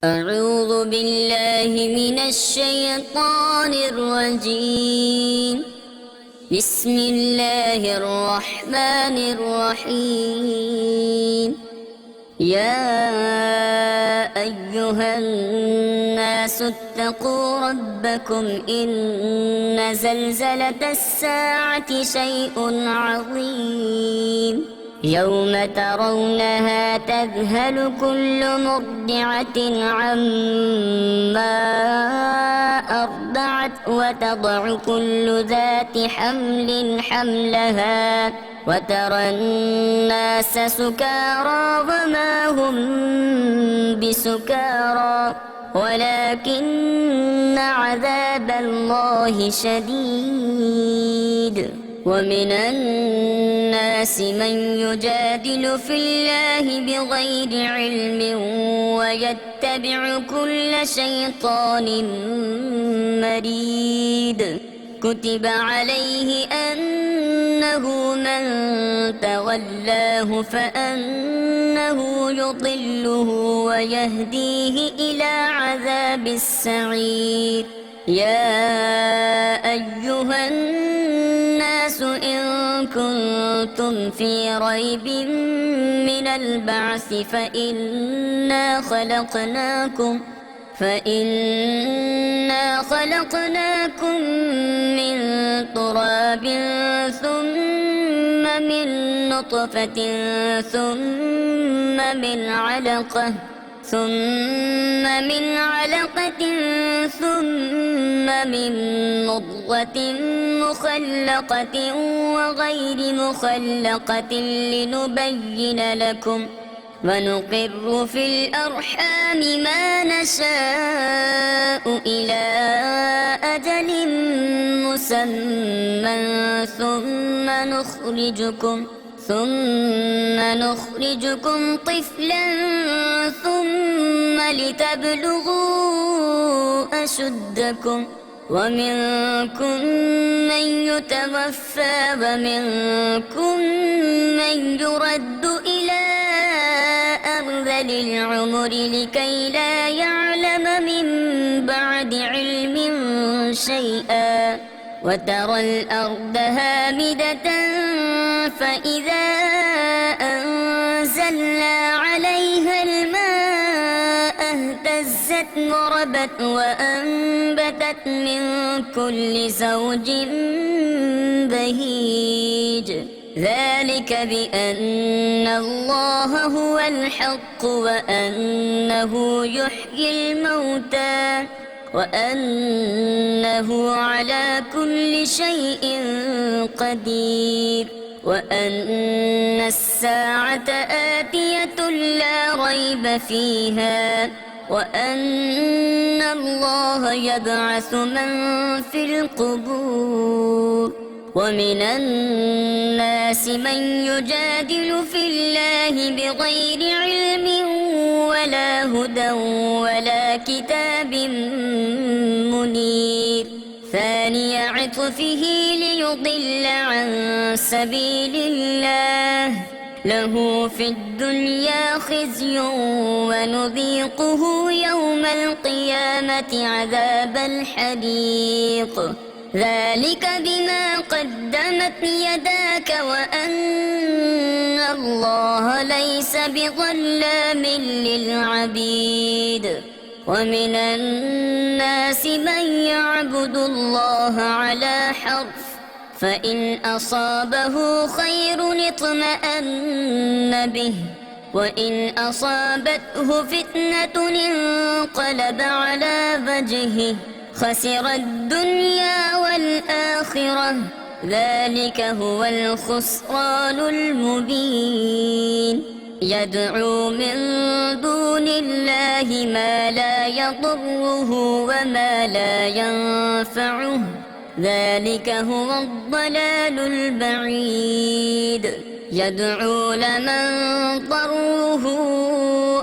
أعوذ بالله من الشيطان الرجيم. بسم الله الرحمن الرحيم. يا أيها الناس اتقوا ربكم إن زلزلة الساعة شيء عظيم يوم ترونها تذهل كل مرضعة عما أرضعت وتضع كل ذات حمل حملها وترى الناس سكارى وما هم بسكارى ولكن عذاب الله شديد. ومن الناس من يجادل في الله بغير علم ويتبع كل شيطان مريد. كتب عليه أنه من تولاه فأنه يضله ويهديه إلى عذاب السعير. يا أيها الناس إن كنتم في ريب من البعث فإنا خلقناكم من تراب ثم من نطفة ثم من علقة ثم من مضغة مخلقة وغير مخلقة لنبين لكم ونقر في الأرحام ما نشاء إلى أجل مسمى ثم نخرجكم طفلا ثم لتبلغوا أشدكم ومنكم من يتوفى ومنكم من يرد إلى أرذل العمر لكي لا يعلم من بعد علم شيئا. وترى الأرض هامدة فإذا أنزلنا عليها الماء اهتزت وربت وأنبتت من كل زوج بهيج. ذلك بأن الله هو الحق وأنه يحيي الموتى وأنه على كل شيء قدير وأن الساعة آتية لا ريب فيها وأن الله يبعث من في القبور. ومن الناس من يجادل في الله بغير علم ولا هدى ولا كتاب منير. ثاني عطفه ليضل عن سبيل الله له في الدنيا خزي ونذيقه يوم القيامة عذاب الحريق. ذلك بما قدمت يداك وأن الله ليس بظلام للعبيد. ومن الناس من يعبد الله على حرف فإن أصابه خير اطمأن به وإن أصابته فتنة انقلب على وجهه خسر الدنيا والآخرة. ذلك هو الخسران المبين. يدعو من دون الله ما لا يضره وما لا ينفعه ذلك هو الضلال البعيد. يدعو لمن ضره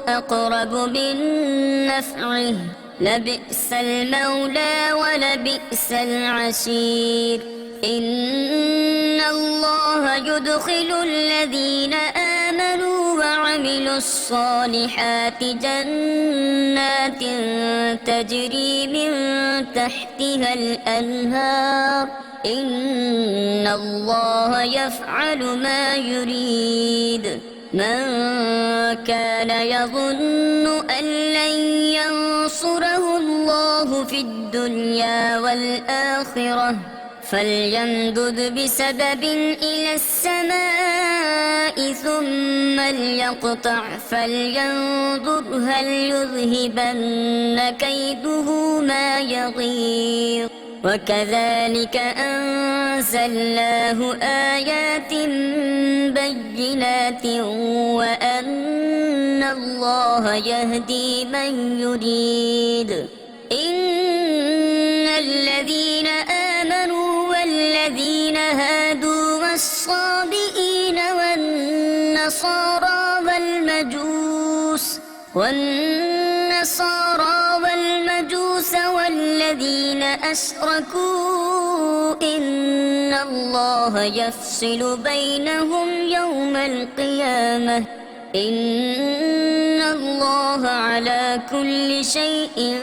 أقرب من نفعه لبئس المولى ولبئس العشير. إن الله يدخل الذين آمنوا وعملوا وعملوا الصالحات جنات تجري من تحتها الأنهار إن الله يفعل ما يريد من كان يظن أن لن ينصره الله في الدنيا والآخرة فليمدد بسبب إلى السماء ثم ليقطع فلينظر هل يذهبن كيده ما يغيظ وكذلك أنزلناه آيات بينات وأن الله يهدي من يريد إن الذين آمنوا والذين هادوا والصابئين والمجوس والذين أشركوا إن الله يفصل بينهم يوم القيامة إن الله على كل شيء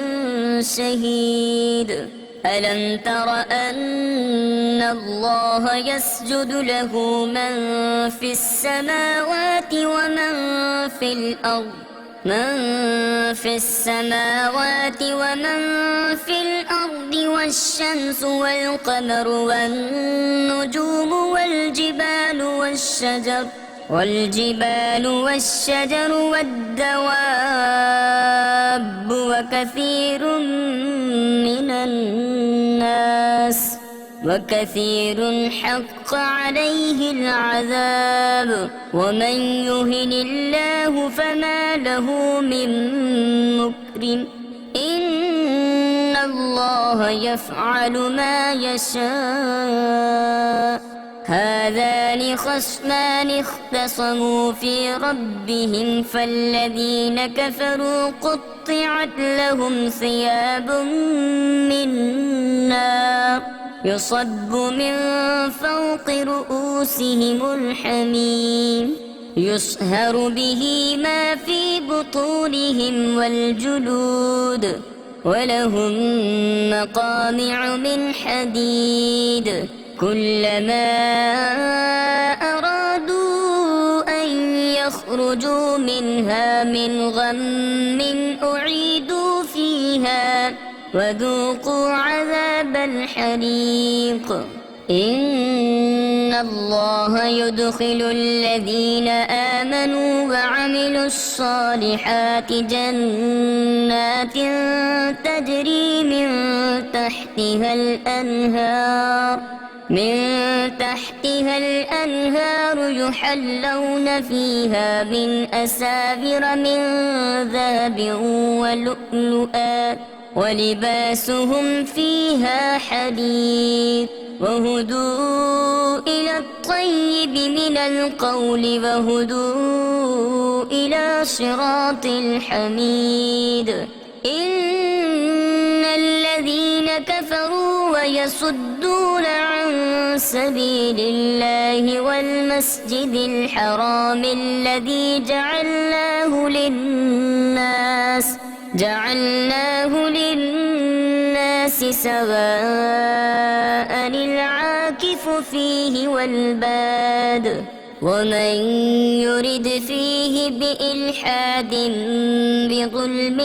شهيد ألم تر أن الله يسجد له من في السماوات ومن في الأرض والشمس والقمر والنجوم والجبال والشجر والدواب وكثير حق عليه العذاب ومن يهن الله فما له من مكرم إن الله يفعل ما يشاء هذان خصمان اختصموا في ربهم فالذين كفروا قطعت لهم ثياب من نار يصب من فوق رؤوسهم الحميم يصهر به ما في بطونهم والجلود ولهم مقامع من حديد كلما أرادوا أن يخرجوا منها من غم أعيدوا فيها وذوقوا عذاب الحريق إن الله يدخل الذين آمنوا وعملوا الصالحات جنات تجري من تحتها الأنهار يحلون فيها من أساور من ذهب ولؤلؤا ولباسهم فيها حرير وهدوا إلى الطيب من القول وهدوا إلى صراط الحميد إن الذين كفروا ويصدون عن سبيل الله والمسجد الحرام الذي جعلناه للناس سواء العاكف فيه والباد ومن يرد فيه بإلحاد بظلم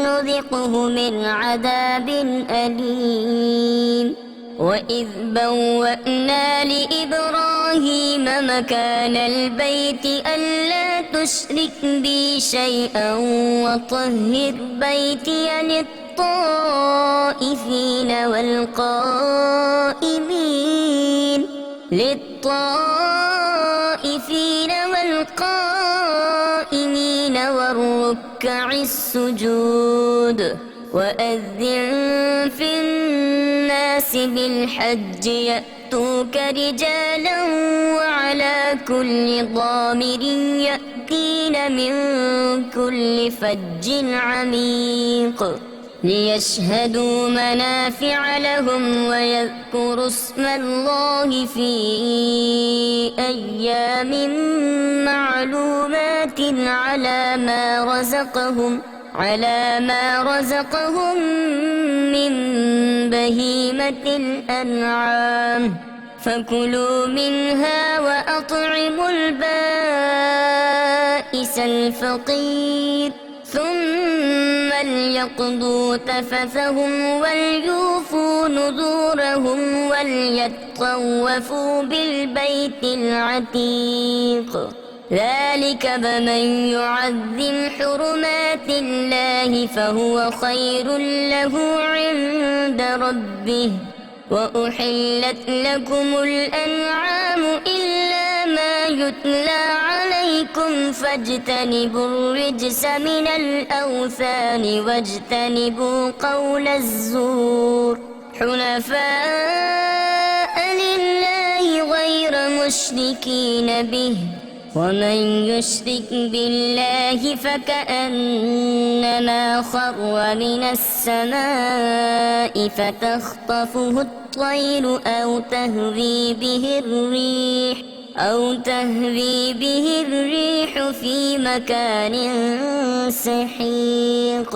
نذقه من عذاب أليم وإذ بوأنا لإبراهيم مكان البيت ألا تشرك بي شيئا وطهر بيتي للطائفين والقائمين والركع السجود وأذن في الناس بالحج يأتوك رجالا وعلى كل ضامر يأتين من كل فج عميق ليشهدوا منافع لهم ويذكروا اسم الله في أيام معلومات على ما رزقهم من بهيمة الأنعام، فكلوا منها وأطعموا البائس الفقير، ثم ليقضوا تفثهم وليوفوا نذورهم وليطوفوا بالبيت العتيق. ذلك فمن يعظم حرمات الله فهو خير له عند ربه. وأحلت لكم الأنعام إلا ما يتلى عليكم فاجتنبوا الرجس من الأوثان واجتنبوا قول الزور، حنفاء لله غير مشركين به، ومن يشرك بالله فكأنما خر من السماء فتخطفه الطير أو تهوي به الريح في مكان سحيق.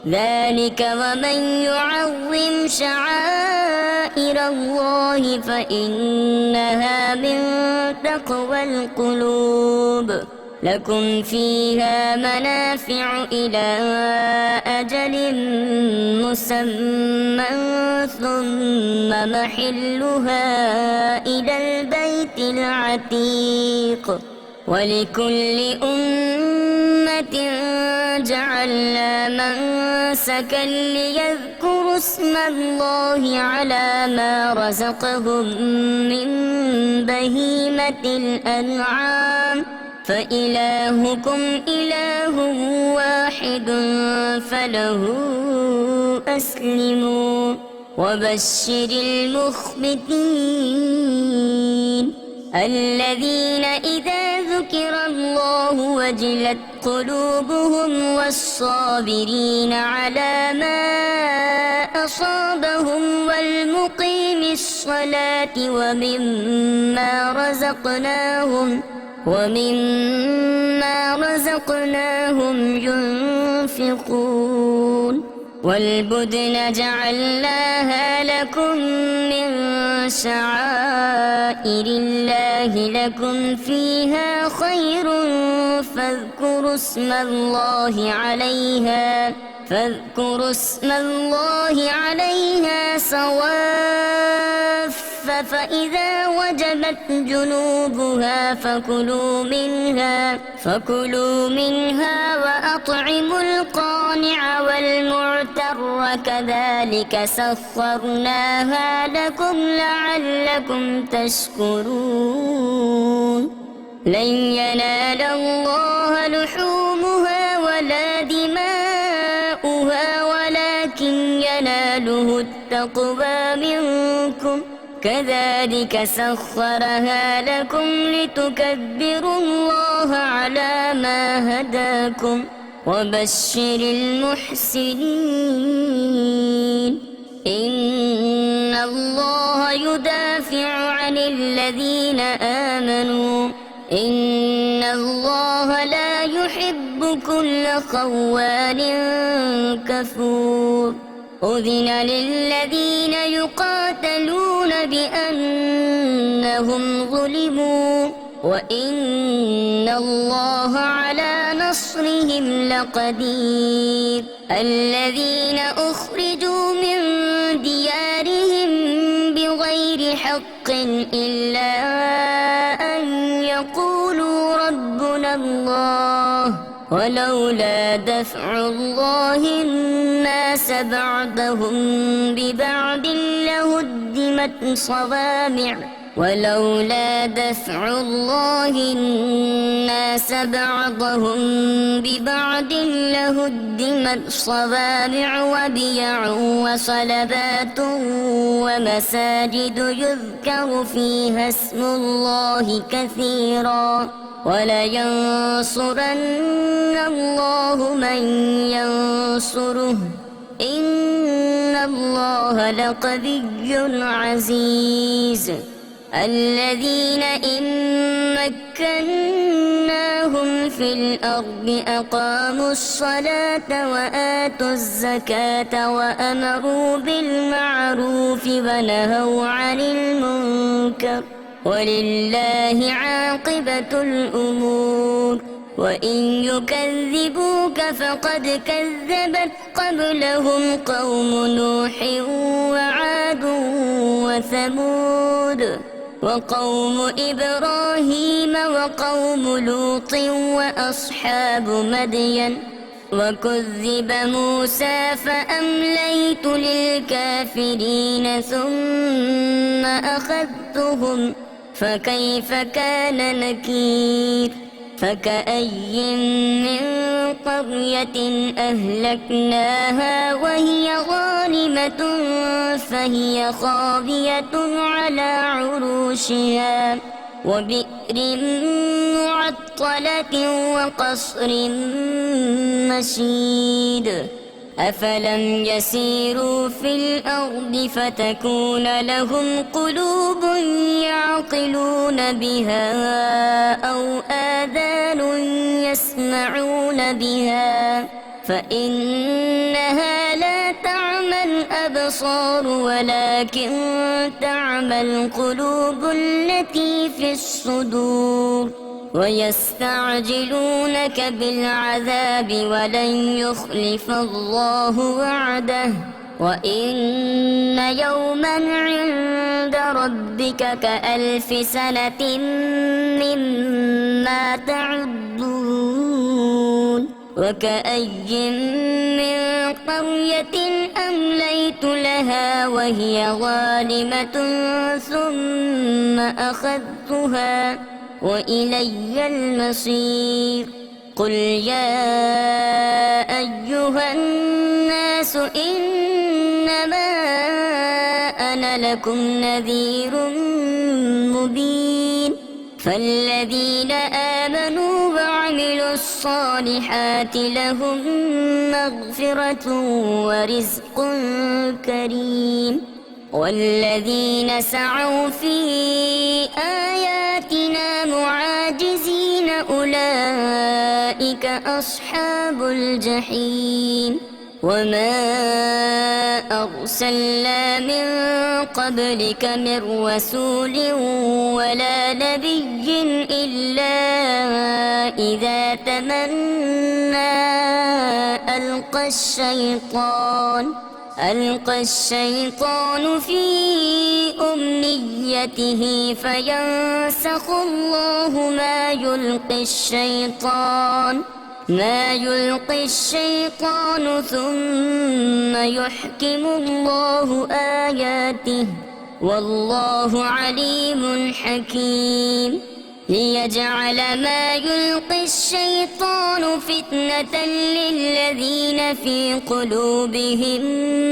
ذلك ومن يعظم شعائر الله فإنها من تقوى القلوب. لكم فيها منافع إلى أجل مسمى ثم محلها إلى البيت العتيق. ولكل أمة جعلنا منسكا ليذكروا اسم الله على ما رزقهم من بهيمة الأنعام، فإلهكم إله واحد فله أسلموا. وبشر المخبتين الذين إذا ذكر الله وجلت قلوبهم والصابرين على ما أصابهم والمقيم الصلاة ومما رزقناهم ينفقون. والبدن جعلناها لكم من شعائر الله لكم فيها خير فاذكروا اسم الله عليها صواف، فإذا وجبت جنوبها فكلوا منها وأطعموا القانع والمعتر كذلك سخرناها لكم لعلكم تشكرون. لن ينال الله لحومها ولا دماؤها ولكن يناله التقوى منكم، كذلك سخرها لكم لتكبروا الله على ما هداكم. وبشر المحسنين إن الله يدافع عن الذين آمنوا إن الله لا يحب كل خوان كفور. أذن للذين يقاتلون بأنهم ظلموا وإن الله على نصرهم لقدير. الذين أخرجوا من ديارهم بغير حق إلا أن يقولوا ربنا الله، ولولا دفع الله الناس بعضهم ببعض لهدمت صوامع وبيع وصلبات ومساجد يذكر فيها اسم الله كثيرا، ولينصرن الله من ينصره إن الله لقوي عزيز. الذين إن مكناهم في الأرض أقاموا الصلاة وآتوا الزكاة وأمروا بالمعروف ونهوا عن المنكر ولله عاقبة الأمور. وإن يكذبوك فقد كذبت قبلهم قوم نوح وعاد وثمود وقوم إبراهيم وقوم لوط وأصحاب مدين. وكذب موسى فأمليت للكافرين ثم أخذتهم فكيف كان نكير. فكأي من قرية أهلكناها وهي ظالمة فهي خاوية على عروشها وبئر معطلة وقصر مشيد. أفلم يسيروا في الأرض فتكون لهم قلوب يعقلون بها أو آذان يسمعون بها فإنها لا تعمى الأبصار ولكن تعمى القلوب التي في الصدور. ويستعجلونك بالعذاب ولن يخلف الله وعده وإن يوما عند ربك كألف سنة مما تعدون. وكأي من قرية أمليت لها وهي ظالمة ثم أخذتها وإلي المصير. قل يا أيها الناس إنما أنا لكم نذير مبين. فالذين آمنوا وعملوا الصالحات لهم مغفرة ورزق كريم. والذين سعوا في آياتنا معاجزين أولئك أصحاب الجحيم. وما أرسلنا من قبلك من رسول ولا نبي إلا إذا تمنى ألقى الشيطان في أمنيته فينسخ الله ما يلقي الشيطان ثم يحكم الله آياته والله عليم حكيم. ليجعل ما يلقي الشيطان فتنة للذين في قلوبهم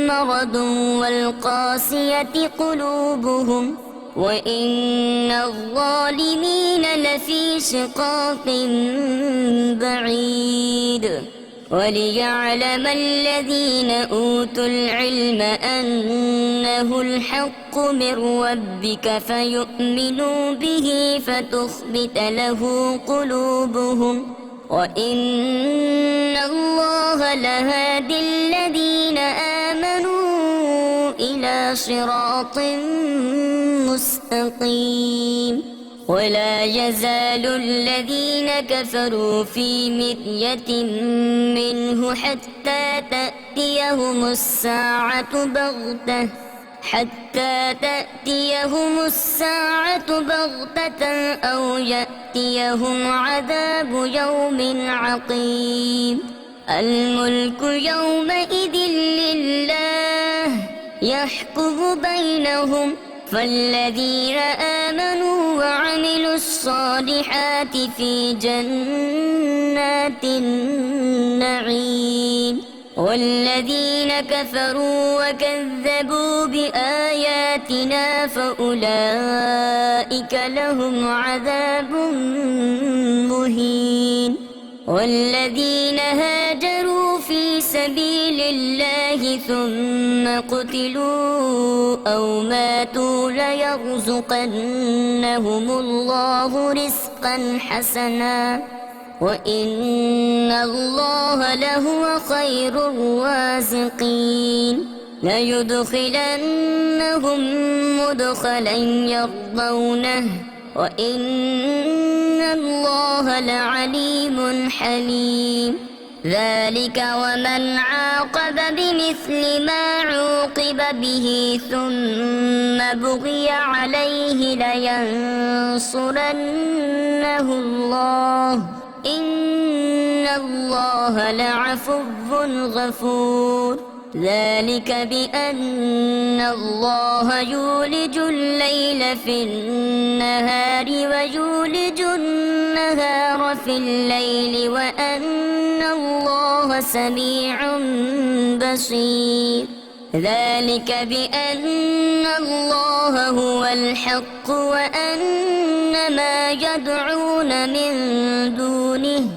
مرض والقاسية قلوبهم وإن الظالمين لفي شقاق بعيد. وليعلم الذين أوتوا العلم أنه الحق من ربك فيؤمنوا به فتخبت له قلوبهم وإن الله لهادي الذين آمنوا إلى صراط مستقيم. ولا يزال الذين كفروا في مرية منه حتى تأتيهم الساعة بغتة أو يأتيهم عذاب يوم عقيم. الملك يومئذ لله يحكم بينهم فالذين آمنوا وعملوا الصالحات في جنات النعيم. والذين كفروا وكذبوا بآياتنا فأولئك لهم عذاب مهين. والذين هاجروا في سبيل الله ثم قتلوا أو ماتوا ليرزقنهم الله رزقا حسنا وإن الله لهو خير الرازقين ليدخلنهم مدخلا يرضونه وإن الله لعليم حليم ذلك ومن عاقب بمثل ما عوقب به ثم بغي عليه لينصرنه الله إن الله لعفو غفور ذلك بأن الله يولج الليل في النهار ويولج النهار في الليل وأن الله سميع بصير ذلك بأن الله هو الحق وأن ما يدعون من دونه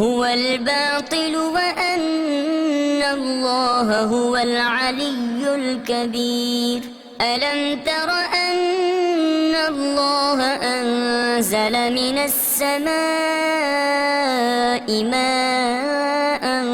هو الباطل وأن الله هو العلي الكبير ألم تر أن الله أنزل من السماء ماء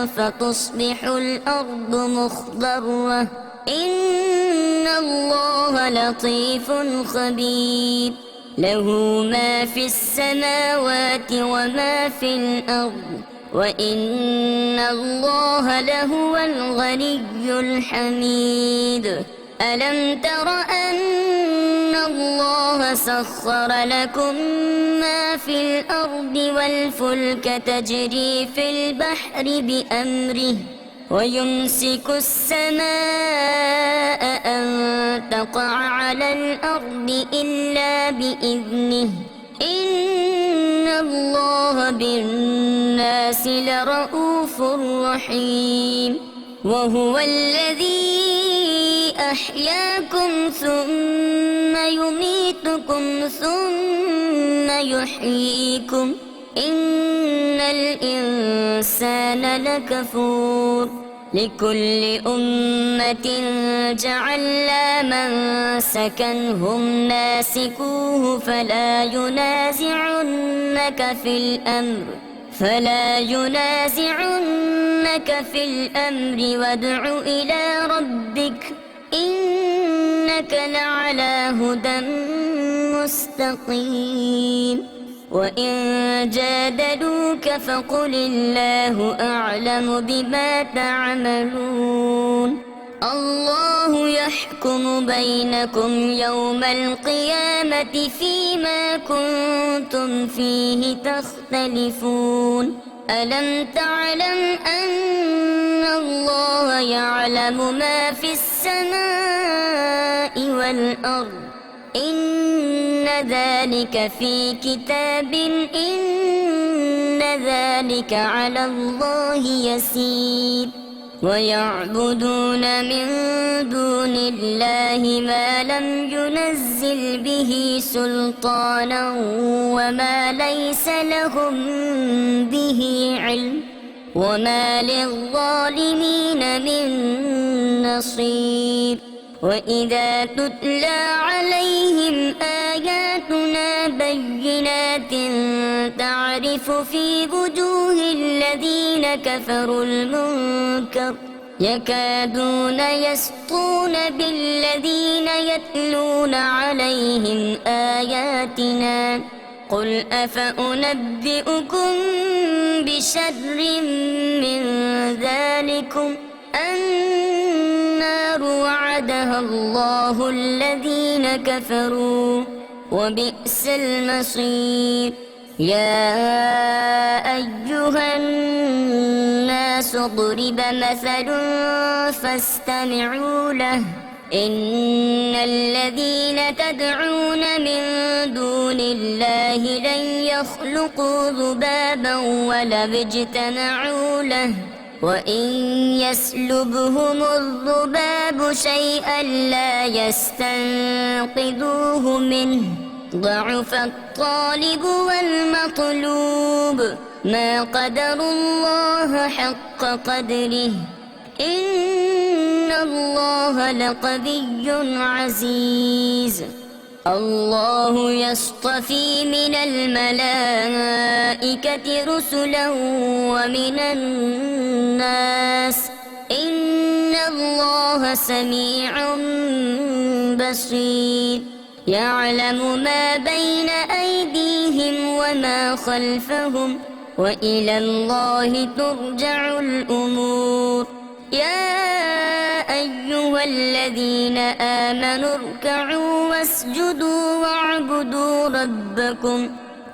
فتصبح الأرض مخضرة إن الله لطيف خبير له ما في السماوات وما في الأرض وإن الله لهو الغني الحميد ألم تر أن الله سخر لكم ما في الأرض والفلك تجري في البحر بأمره ويمسك السماء أن تقع على الأرض إلا بإذنه إن الله بالناس لرؤوف رحيم وهو الذي أحياكم ثم يميتكم ثم يحييكم إن الإنسان لكفور لكل أمة جعلنا منسكا هم ناسكوه فلا ينازعنك في الأمر وادع إلى ربك إنك لعلى هدى مستقيم وإن جادلوك فقل الله أعلم بما تعملون الله يحكم بينكم يوم القيامة فيما كنتم فيه تختلفون ألم تعلم أن الله يعلم ما في السماء والأرض إن ذلك في كتاب إن ذلك على الله يسير ويعبدون من دون الله ما لم ينزل به سلطانا وما ليس لهم به علم وما للظالمين من نصير وإذا تتلى عليهم آياتنا بينات تعرف في وجوه الذين كفروا المنكر يكادون يسطون بالذين يتلون عليهم آياتنا قل أفأنبئكم بشر من ذلكم النار وعدها الله الذين كفروا وبئس المصير يا أيها الناس ضرب مثل فاستمعوا له إن الذين تدعون من دون الله لن يخلقوا ذبابا ولو اجتمعوا له وإن يسلبهم الذباب شيئا لا يستنقذوه منه ضعف الطالب والمطلوب ما قدروا الله حق قدره إن الله لقوي عزيز. الله يصطفي من الملائكة رسلا ومن الناس إن الله سميع بصير. يعلم ما بين أيديهم وما خلفهم وإلى الله ترجع الأمور. يا أيها الذين آمنوا اركعوا واسجدوا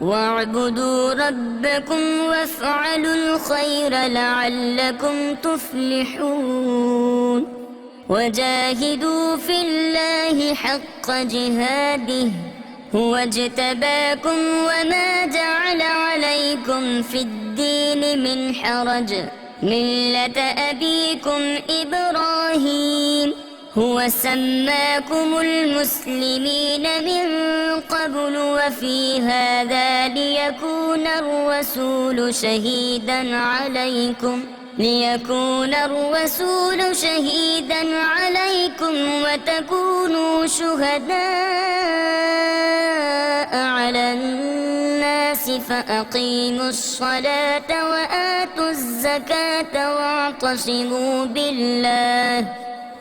واعبدوا ربكم وافعلوا الخير لعلكم تفلحون. وجاهدوا في الله حق جهاده هو اجتباكم وما جعل عليكم في الدين من حرج ملة أبيكم إبراهيم هو سماكم المسلمين من قبل وفي هذا ليكون الرسول شهيدا عليكم وتكونوا شهداء على الناس فأقيموا الصلاة وآتوا الزكاة واعتصموا بالله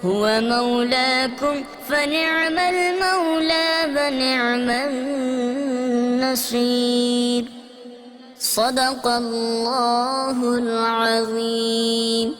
هو مولاكم فنعم المولى ونعم النصير. صدق الله العظيم.